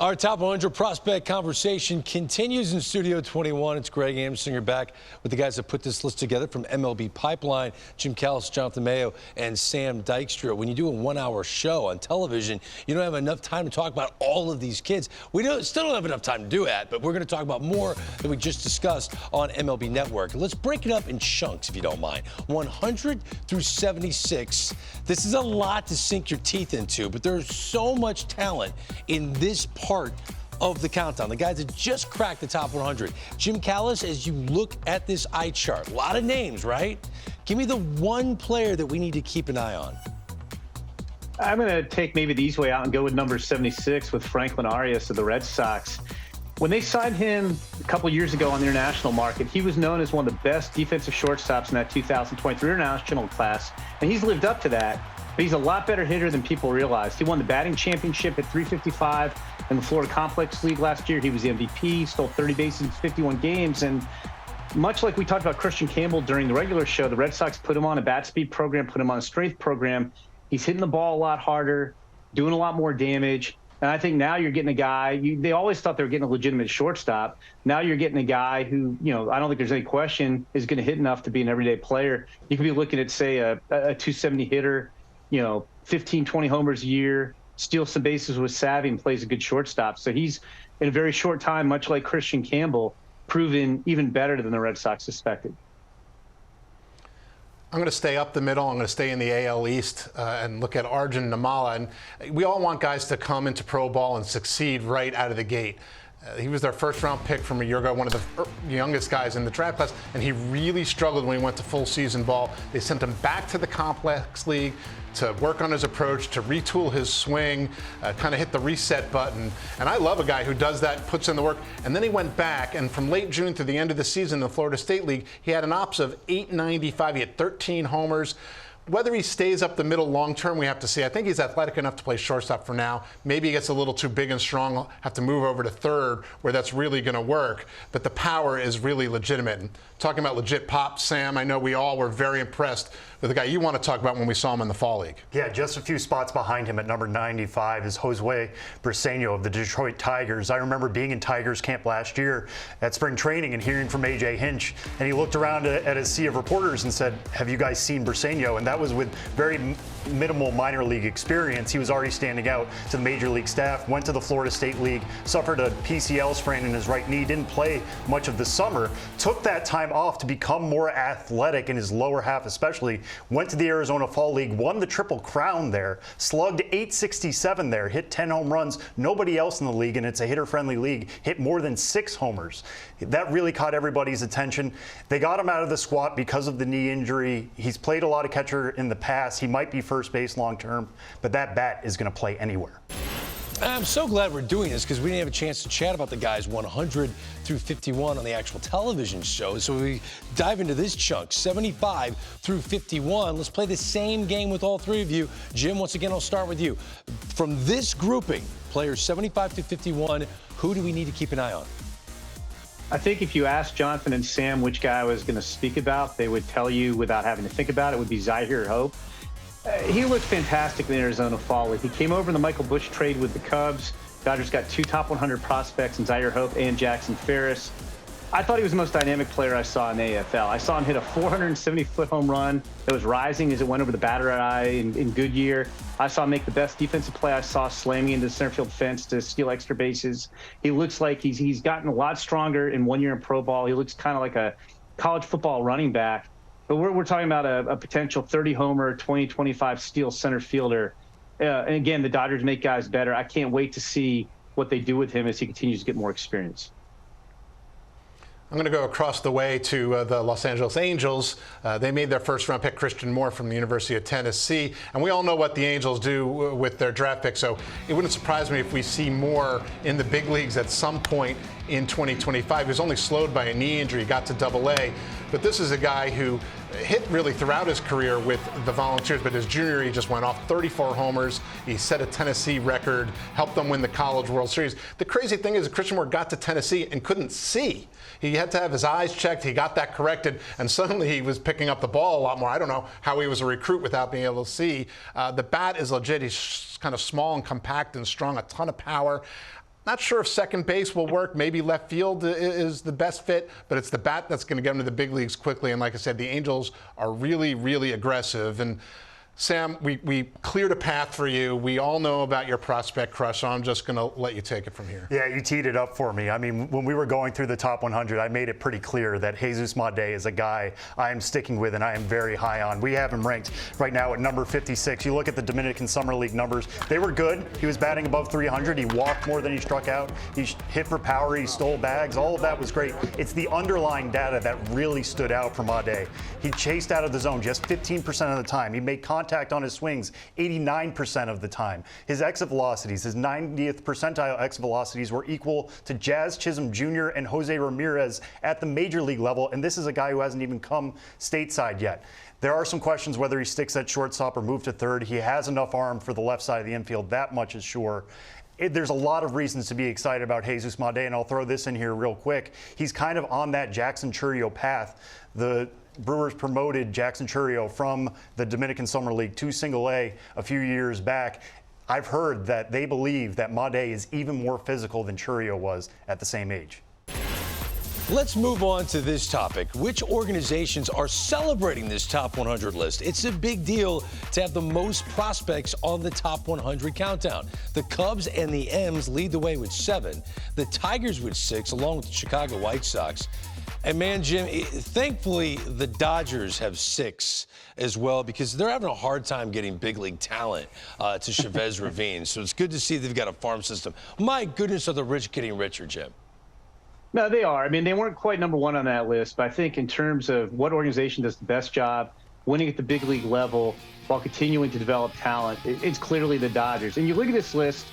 Our top 100 prospect conversation continues in Studio 21. It's Greg Anderson. You're back with the guys that put this list together from MLB Pipeline, Jim Callis, Jonathan Mayo, and Sam Dykstra. When you do a 1-hour show on television, you don't have enough time to talk about all of these kids. Still don't have enough time to do that, but we're going to talk about more that we just discussed on MLB Network. Let's break it up in chunks, if you don't mind. 100 through 76. This is a lot to sink your teeth into, but there's so much talent in this part of the countdown. The guys that just cracked the top 100. Jim Callis, as you look at this eye chart, a lot of names, right? Give me the one player that we need to keep an eye on. I'm going to take maybe the easy way out and go with number 76 with Franklin Arias of the Red Sox. When they signed him a couple years ago on the international market, he was known as one of the best defensive shortstops in that 2023 international class, and he's lived up to that. But he's a lot better hitter than people realize. He won the batting championship at 355 in the Florida Complex League last year. He was the MVP, stole 30 bases in 51 games. And much like we talked about Christian Campbell during the regular show, the Red Sox put him on a bat speed program, put him on a strength program. He's hitting the ball a lot harder, doing a lot more damage. And I think now you're getting a guy, they always thought they were getting a legitimate shortstop. Now you're getting a guy who, I don't think there's any question is going to hit enough to be an everyday player. You could be looking at, say, a 270 hitter, 15, 20 homers a year, steals some bases with savvy and plays a good shortstop. So he's, in a very short time, much like Christian Campbell, proven even better than the Red Sox suspected. I'm going to stay up the middle. I'm going to stay in the AL East and look at Arjun Nimmala. And we all want guys to come into pro ball and succeed right out of the gate. He was their first-round pick from a year ago, one of the youngest guys in the draft class, and he really struggled when he went to full-season ball. They sent him back to the Complex League to work on his approach, to retool his swing, kind of hit the reset button. And I love a guy who does that, puts in the work. And then he went back, and from late June to the end of the season in the Florida State League, he had an ops of .895. He had 13 homers. Whether he stays up the middle long term, we have to see. I think he's athletic enough to play shortstop for now. Maybe he gets a little too big and strong, have to move over to third where that's really going to work. But the power is really legitimate. And talking about legit pop, Sam, I know we all were very impressed with the guy you want to talk about when we saw him in the Fall League. Yeah, just a few spots behind him at number 95 is Josue Briseño of the Detroit Tigers. I remember being in Tigers camp last year at spring training and hearing from A.J. Hinch, and he looked around at a sea of reporters and said, "Have you guys seen Briseño?" And that was with very minimal minor league experience. He was already standing out to the major league staff, went to the Florida State League, suffered a PCL sprain in his right knee, didn't play much of the summer, took that time off to become more athletic in his lower half especially, went to the Arizona Fall League, won the Triple Crown there, slugged .867 there, hit 10 home runs. Nobody else in the league, and it's a hitter-friendly league, hit more than 6 homers. That really caught everybody's attention. They got him out of the squat because of the knee injury. He's played a lot of catcher in the past. He might be first base long term, but that bat is going to play anywhere. I'm so glad we're doing this because we didn't have a chance to chat about the guys 100 through 51 on the actual television show. So we dive into this chunk, 75 through 51. Let's play the same game with all three of you. Jim, once again, I'll start with you. From this grouping, players 75 to 51, who do we need to keep an eye on? I think if you asked Jonathan and Sam which guy I was going to speak about, they would tell you without having to think about it, would be Zyhir Hope. He looked fantastic in the Arizona Fall League. He came over in the Michael Busch trade with the Cubs. Dodgers got 2 top 100 prospects in Zyhir Hope and Jackson Ferris. I thought he was the most dynamic player I saw in the AFL. I saw him hit a 470-foot home run that was rising as it went over the batter eye in Goodyear. I saw him make the best defensive play I saw, slamming into the center field fence to steal extra bases. He looks like he's gotten a lot stronger in 1 year in pro ball. He looks kind of like a college football running back. But we're talking about a potential 30-homer, 20-25 steal center fielder. And again, the Dodgers make guys better. I can't wait to see what they do with him as he continues to get more experience. I'm going to go across the way to the Los Angeles Angels. They made their first-round pick, Christian Moore, from the University of Tennessee. And we all know what the Angels do with their draft pick, so it wouldn't surprise me if we see Moore in the big leagues at some point in 2025. He was only slowed by a knee injury, got to Double-A. But this is a guy who hit really throughout his career with the Volunteers, but his junior year he just went off 34 homers. He set a Tennessee record, helped them win the College World Series. The crazy thing is Christian Moore got to Tennessee and couldn't see. He had to have his eyes checked. He got that corrected, and suddenly he was picking up the ball a lot more. I don't know how he was a recruit without being able to see. The bat is legit. He's kind of small and compact and strong, a ton of power. Not sure if second base will work. Maybe left field is the best fit, but it's the bat that's going to get him to the big leagues quickly. And like I said, the Angels are really, really aggressive. And Sam, we cleared a path for you. We all know about your prospect crush, so I'm just going to let you take it from here. Yeah, you teed it up for me. I mean, when we were going through the top 100, I made it pretty clear that Jesus Made is a guy I am sticking with and I am very high on. We have him ranked right now at number 56. You look at the Dominican Summer League numbers, they were good. He was batting above 300. He walked more than he struck out. He hit for power. He stole bags. All of that was great. It's the underlying data that really stood out for Made. He chased out of the zone just 15% of the time. He made contact on his swings 89% of the time. His exit velocities, his 90th percentile exit velocities were equal to Jazz Chisholm Jr. and Jose Ramirez at the major league level, and this is a guy who hasn't even come stateside yet. There are some questions whether he sticks at shortstop or move to third. He has enough arm for the left side of the infield, that much is sure. There's a lot of reasons to be excited about Jesus Made, and I'll throw this in here real quick. He's kind of on that Jackson Chourio path. The Brewers promoted Jackson Chourio from the Dominican Summer League to Single A a few years back. I've heard that they believe that Made is even more physical than Chourio was at the same age. Let's move on to this topic. Which organizations are celebrating this top 100 list? It's a big deal to have the most prospects on the top 100 countdown. The Cubs and the M's lead the way with 7. The Tigers with 6, along with the Chicago White Sox. And man, Jim, thankfully the Dodgers have 6 as well because they're having a hard time getting big league talent to Chavez Ravine. So it's good to see they've got a farm system. My goodness, are the rich getting richer, Jim? No, they are. I mean, they weren't quite number 1 on that list, but I think in terms of what organization does the best job winning at the big league level while continuing to develop talent, it's clearly the Dodgers. And you look at this list,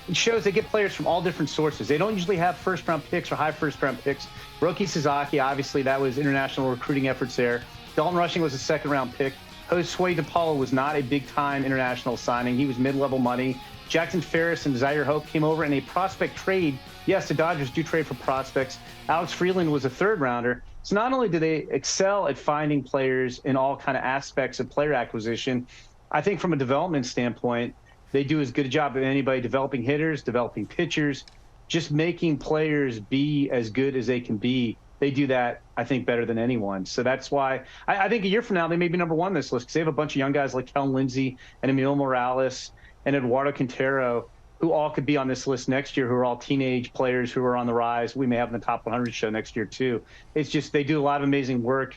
it shows they get players from all different sources. They don't usually have first-round picks or high first-round picks. Roki Sasaki, obviously, that was international recruiting efforts there. Dalton Rushing was a second-round pick. Josue DePaulo was not a big-time international signing. He was mid-level money. Jackson Ferris and Zaire Hope came over in a prospect trade. Yes, the Dodgers do trade for prospects. Alex Freeland was a third-rounder. So not only do they excel at finding players in all kind of aspects of player acquisition, I think from a development standpoint, they do as good a job as anybody developing hitters, developing pitchers, just making players be as good as they can be. They do that, I think, better than anyone. So that's why I think a year from now, they may be number 1 on this list because they have a bunch of young guys like Kellen Lindsay and Emil Morales and Eduardo Quintero, who all could be on this list next year, who are all teenage players who are on the rise. We may have in the top 100 show next year, too. It's just they do a lot of amazing work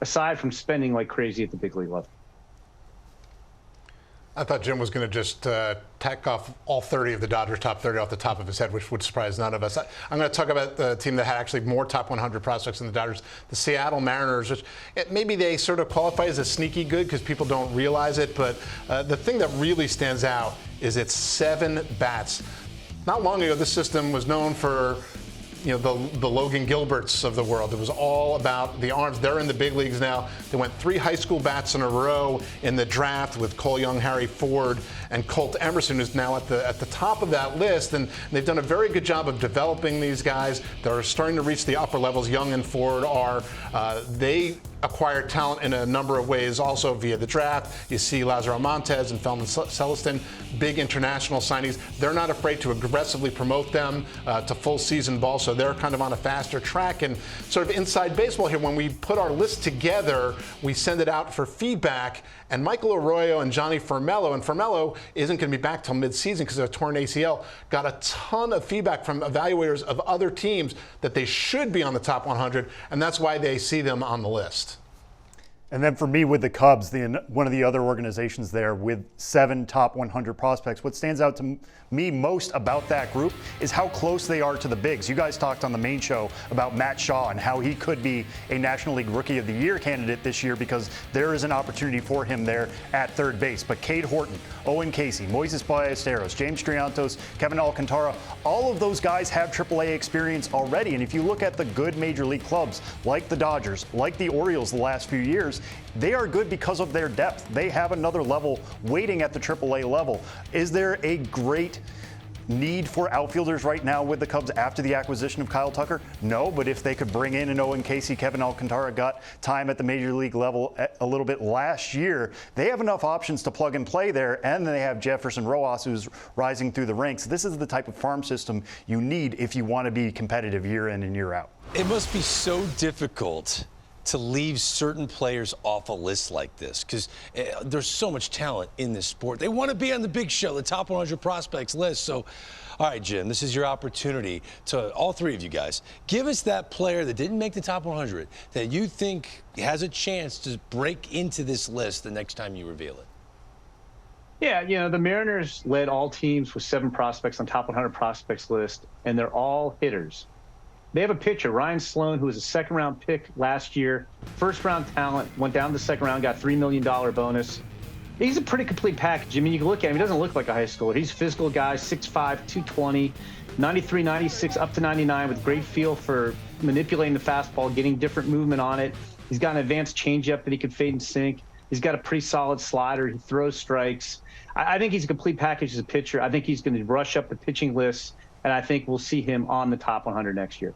aside from spending like crazy at the big league level. I thought Jim was going to just tack off all 30 of the Dodgers top 30 off the top of his head, which would surprise none of us. I'm going to talk about the team that had actually more top 100 prospects than the Dodgers, the Seattle Mariners. Which maybe they sort of qualify as a sneaky good because people don't realize it, but the thing that really stands out is its 7 bats. Not long ago, this system was known for the Logan Gilberts of the world. It was all about the arms. They're in the big leagues now. They went 3 high school bats in a row in the draft with Cole Young, Harry Ford, and Colt Emerson, who's now at the top of that list. And they've done a very good job of developing these guys. They're starting to reach the upper levels. Young and Ford are. They acquired talent in a number of ways, also via the draft. You see Lazaro Montes and Feldman Celestin, big international signings. They're not afraid to aggressively promote them to full season ball, so they're kind of on a faster track. And sort of inside baseball here, when we put our list together, we send it out for feedback. And Michael Arroyo and Johnny Formello, and Formello isn't going to be back till midseason because of a torn ACL, got a ton of feedback from evaluators of other teams that they should be on the top 100, and that's why they see them on the list. And then for me with the Cubs, one of the other organizations there with 7 top 100 prospects, what stands out to me most about that group is how close they are to the bigs. You guys talked on the main show about Matt Shaw and how he could be a National League Rookie of the Year candidate this year because there is an opportunity for him there at third base. But Cade Horton, Owen Casey, Moises Ballesteros, James Triantos, Kevin Alcantara, all of those guys have AAA experience already. And if you look at the good major league clubs like the Dodgers, like the Orioles the last few years, they are good because of their depth. They have another level waiting at the AAA level. Is there a great need for outfielders right now with the Cubs after the acquisition of Kyle Tucker? No, but if they could bring in an Owen Casey, Kevin Alcantara got time at the major league level a little bit last year, they have enough options to plug and play there, and then they have Jefferson Rojas, who's rising through the ranks. This is the type of farm system you need if you want to be competitive year in and year out. It must be so difficult to leave certain players off a list like this, because there's so much talent in this sport. They want to be on the big show, the top 100 prospects list. So, all right, Jim, this is your opportunity to, all three of you guys, give us that player that didn't make the top 100 that you think has a chance to break into this list the next time you reveal it. Yeah, the Mariners led all teams with 7 prospects on top 100 prospects list, and they're all hitters. They have a pitcher, Ryan Sloan, who was a second-round pick last year, first-round talent, went down to the second round, got $3 million bonus. He's a pretty complete package. I mean, you can look at him. He doesn't look like a high schooler. He's a physical guy, 6'5", 220, 93, 96, up to 99, with great feel for manipulating the fastball, getting different movement on it. He's got an advanced changeup that he can fade and sink. He's got a pretty solid slider. He throws strikes. I think he's a complete package as a pitcher. I think he's going to rush up the pitching list, and I think we'll see him on the top 100 next year.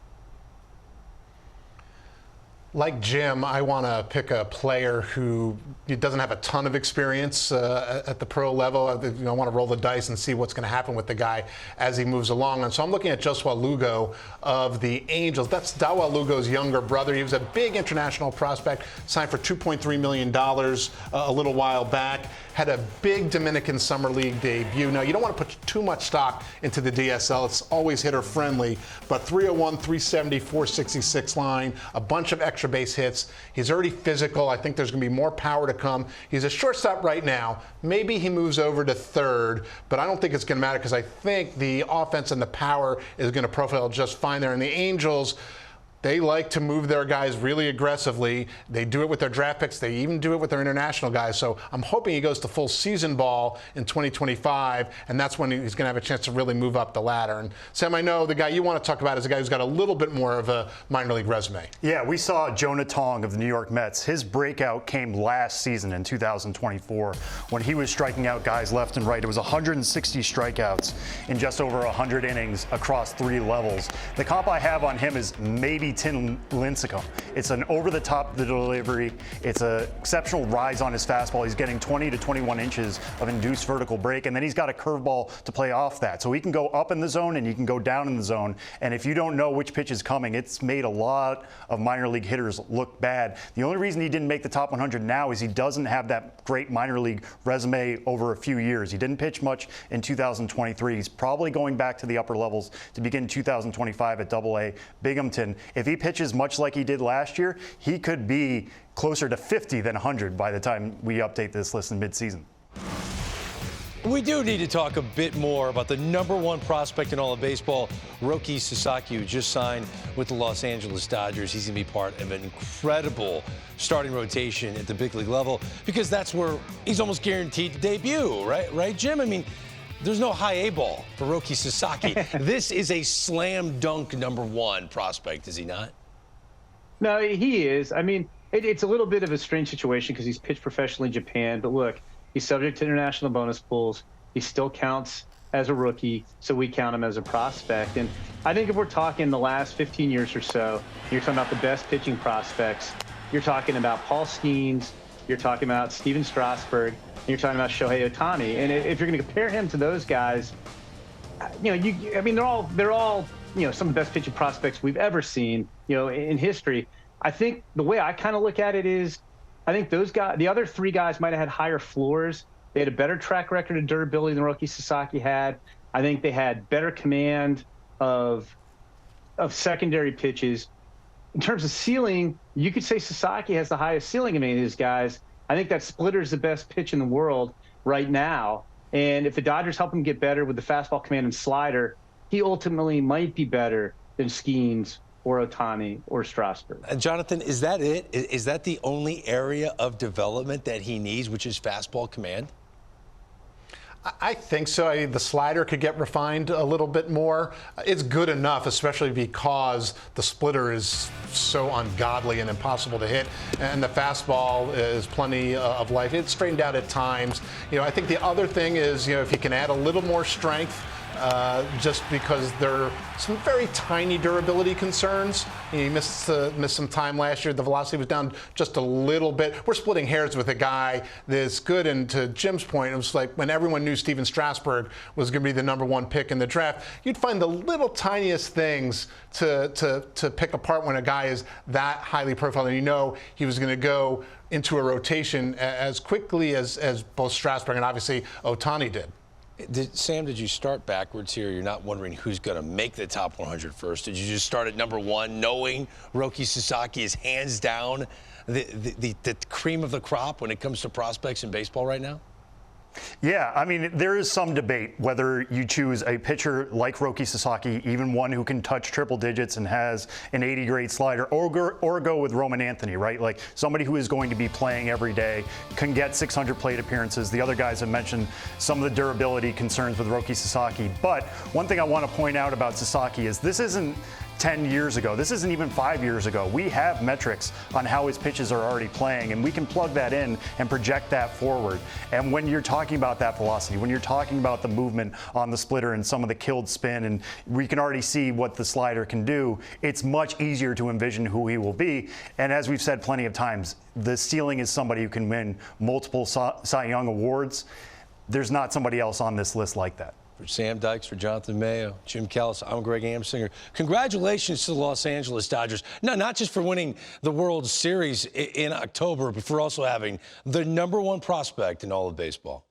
Like Jim, I want to pick a player who doesn't have a ton of experience at the pro level. I want to roll the dice and see what's going to happen with the guy as he moves along. And so I'm looking at Joshua Lugo of the Angels. That's Dawa Lugo's younger brother. He was a big international prospect, signed for $2.3 million a little while back. Had a big Dominican Summer League debut. Now, you don't want to put too much stock into the DSL. It's always hitter friendly, but 301, 370, 466 line, a bunch of extra base hits. He's already physical. I think there's going to be more power to come. He's a shortstop right now. Maybe he moves over to third, but I don't think it's going to matter because I think the offense and the power is going to profile just fine there. And the Angels, they like to move their guys really aggressively. They do it with their draft picks. They even do it with their international guys. So I'm hoping he goes to full season ball in 2025, and that's when he's going to have a chance to really move up the ladder. And Sam, I know the guy you want to talk about is a guy who's got a little bit more of a minor league resume. Yeah, we saw Jonah Tong of the New York Mets. His breakout came last season in 2024 when he was striking out guys left and right. It was 160 strikeouts in just over 100 innings across 3 levels. The comp I have on him is maybe Tim Lincecum. It's an over-the-top delivery. It's an exceptional rise on his fastball. He's getting 20 to 21 inches of induced vertical break, and then he's got a curveball to play off that. So he can go up in the zone and he can go down in the zone. And if you don't know which pitch is coming, it's made a lot of minor league hitters look bad. The only reason he didn't make the top 100 now is he doesn't have that great minor league resume over a few years. He didn't pitch much in 2023. He's probably going back to the upper levels to begin 2025 at AA Binghamton. If he pitches much like he did last year, he could be closer to 50 than 100 by the time we update this list in midseason. We do need to talk a bit more about the #1 prospect in all of baseball, Roki Sasaki, who just signed with the Los Angeles Dodgers. He's going to be part of an incredible starting rotation at the big league level because that's where he's almost guaranteed to debut, right, Jim? I mean, there's no high A ball for Roki Sasaki. This is a slam dunk #1 prospect, is he not? No, he is. I mean, it's a little bit of a strange situation because he's pitched professionally in Japan. But look, he's subject to international bonus pools. He still counts as a rookie, so we count him as a prospect. And I think if we're talking the last 15 years or so, you're talking about the best pitching prospects. You're talking about Paul Skeens. You're talking about Steven Strasburg. And you're talking about Shohei Ohtani. And if you're going to compare him to those guys, they're all some of the best pitching prospects we've ever seen, in history. I think the way I kind of look at it is, I think those guys, the other 3 guys might have had higher floors. They had a better track record of durability than Roki Sasaki had. I think they had better command of secondary pitches. In terms of ceiling, you could say Sasaki has the highest ceiling of any of these guys. I think that splitter is the best pitch in the world right now. And if the Dodgers help him get better with the fastball command and slider, he ultimately might be better than Skeens or Ohtani or Strasburg. Jonathan, is that it? Is that the only area of development that he needs, which is fastball command? I think so. The slider could get refined a little bit more. It's good enough, especially because the splitter is so ungodly and impossible to hit, and the fastball is plenty of life. It's straightened out at times. I think the other thing is, if you can add a little more strength, just because there are some very tiny durability concerns. He missed some time last year. The velocity was down just a little bit. We're splitting hairs with a guy that's good. And to Jim's point, it was like when everyone knew Steven Strasburg was going to be the #1 pick in the draft, you'd find the little tiniest things to pick apart when a guy is that highly profiled, and you know he was going to go into a rotation as quickly as both Strasburg and obviously Ohtani did. Sam, did you start backwards here? You're not wondering who's going to make the top 100 first. Did you just start at #1, knowing Roki Sasaki is hands down the cream of the crop when it comes to prospects in baseball right now? Yeah, I mean, there is some debate whether you choose a pitcher like Roki Sasaki, even one who can touch triple digits and has an 80-grade slider, or go with Roman Anthony, right? Like somebody who is going to be playing every day, can get 600 plate appearances. The other guys have mentioned some of the durability concerns with Roki Sasaki. But one thing I want to point out about Sasaki is this isn't 10 years ago. This isn't even 5 years ago. We have metrics on how his pitches are already playing, and we can plug that in and project that forward. And when you're talking about that velocity, when you're talking about the movement on the splitter and some of the killed spin, and we can already see what the slider can do, it's much easier to envision who he will be. And as we've said plenty of times, the ceiling is somebody who can win multiple Cy Young awards. There's not somebody else on this list like that. For Sam Dykstra, Jonathan Mayo, Jim Callis, I'm Greg Amsinger. Congratulations to the Los Angeles Dodgers. No, not just for winning the World Series in October, but for also having the #1 prospect in all of baseball.